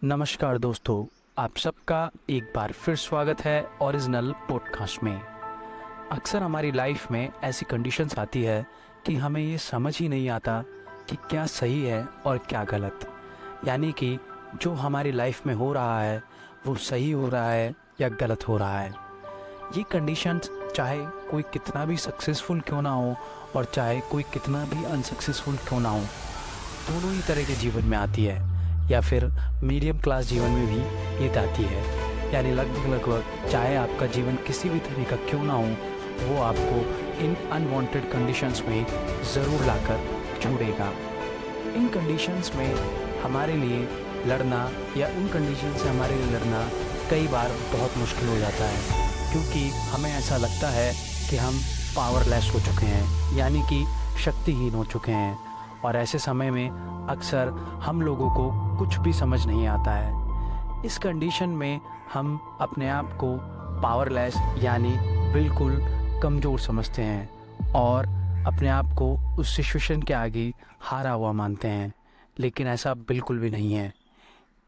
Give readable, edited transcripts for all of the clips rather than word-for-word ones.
नमस्कार दोस्तों, आप सबका एक बार फिर स्वागत है ओरिजिनल पॉडकास्ट में। अक्सर हमारी लाइफ में ऐसी कंडीशंस आती है कि हमें ये समझ ही नहीं आता कि क्या सही है और क्या गलत। यानी कि जो हमारी लाइफ में हो रहा है वो सही हो रहा है या गलत हो रहा है। ये कंडीशंस चाहे कोई कितना भी सक्सेसफुल क्यों ना हो और चाहे कोई कितना भी अनसक्सेसफुल क्यों ना हो, दोनों ही तरह के जीवन में आती है या फिर मीडियम क्लास जीवन में भी ये आती है। यानी लगभग चाहे आपका जीवन किसी भी तरह का क्यों ना हो, वो आपको इन अनवांटेड कंडीशंस में ज़रूर लाकर छोड़ेगा। इन कंडीशंस में हमारे लिए लड़ना या उन कंडीशन से हमारे लिए लड़ना कई बार बहुत मुश्किल हो जाता है, क्योंकि हमें ऐसा लगता है कि हम पावरलेस हो चुके हैं, यानी कि शक्तिहीन हो चुके हैं। और ऐसे समय में अक्सर हम लोगों को कुछ भी समझ नहीं आता है। इस कंडीशन में हम अपने आप को पावरलेस यानी बिल्कुल कमज़ोर समझते हैं और अपने आप को उस सिचुएशन के आगे हारा हुआ मानते हैं। लेकिन ऐसा बिल्कुल भी नहीं है।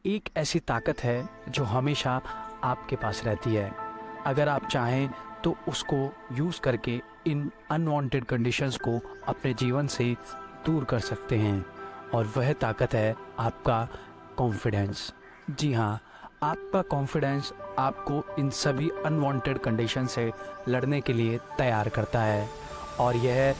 एक ऐसी ताकत है जो हमेशा आपके पास रहती है। अगर आप चाहें तो उसको यूज़ करके इन अनवांटेड कंडीशंस को अपने जीवन से दूर कर सकते हैं, और वह ताकत है आपका कॉन्फिडेंस। जी हाँ, आपका कॉन्फिडेंस आपको इन सभी अनवांटेड कंडीशन से लड़ने के लिए तैयार करता है। और यह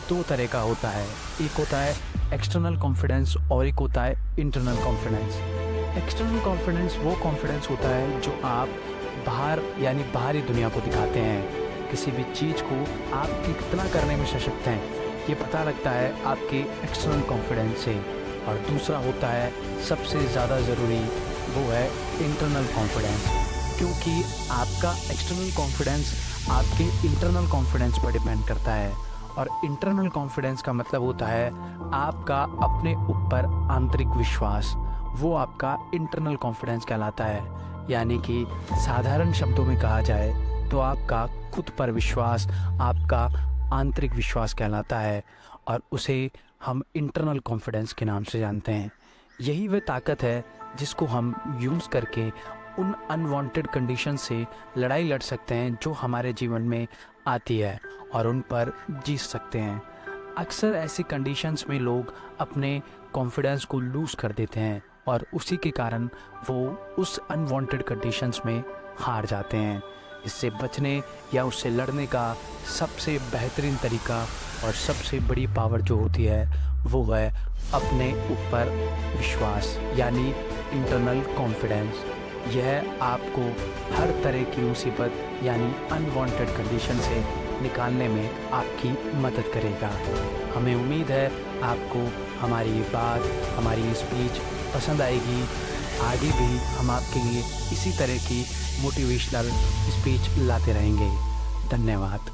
दो तरह का होता है, एक होता है एक्सटर्नल कॉन्फिडेंस और एक होता है इंटरनल कॉन्फिडेंस। एक्सटर्नल कॉन्फिडेंस वो कॉन्फिडेंस होता है जो आप बाहर यानी बाहरी दुनिया को दिखाते हैं। किसी भी चीज़ को आप कितना करने में सशक्त हैं ये पता लगता है आपके एक्सटर्नल कॉन्फिडेंस से। और दूसरा होता है सबसे ज़्यादा ज़रूरी, वो है इंटरनल कॉन्फिडेंस, क्योंकि आपका एक्सटर्नल कॉन्फिडेंस आपके इंटरनल कॉन्फिडेंस पर डिपेंड करता है। और इंटरनल कॉन्फिडेंस का मतलब होता है आपका अपने ऊपर आंतरिक विश्वास, वो आपका इंटरनल कॉन्फिडेंस कहलाता है। यानी कि साधारण शब्दों में कहा जाए तो आपका खुद पर विश्वास आपका आंतरिक विश्वास कहलाता है, और उसे हम इंटरनल कॉन्फिडेंस के नाम से जानते हैं। यही वह ताकत है जिसको हम यूज़ करके उन अनवांटेड कंडीशन से लड़ाई लड़ सकते हैं जो हमारे जीवन में आती है, और उन पर जीत सकते हैं। अक्सर ऐसी कंडीशंस में लोग अपने कॉन्फिडेंस को लूज़ कर देते हैं और उसी के कारण वो उस अनवांटेड कंडीशंस में हार जाते हैं। इससे बचने या उससे लड़ने का सबसे बेहतरीन तरीका और सबसे बड़ी पावर जो होती है वो है अपने ऊपर विश्वास यानी इंटरनल कॉन्फिडेंस। यह आपको हर तरह की मुसीबत यानी अनवांटेड कंडीशन से निकालने में आपकी मदद करेगा। हमें उम्मीद है आपको हमारी ये बात, हमारी ये स्पीच पसंद आएगी। आगे भी हम आपके लिए इसी तरह की मोटिवेशनल स्पीच लाते रहेंगे। धन्यवाद।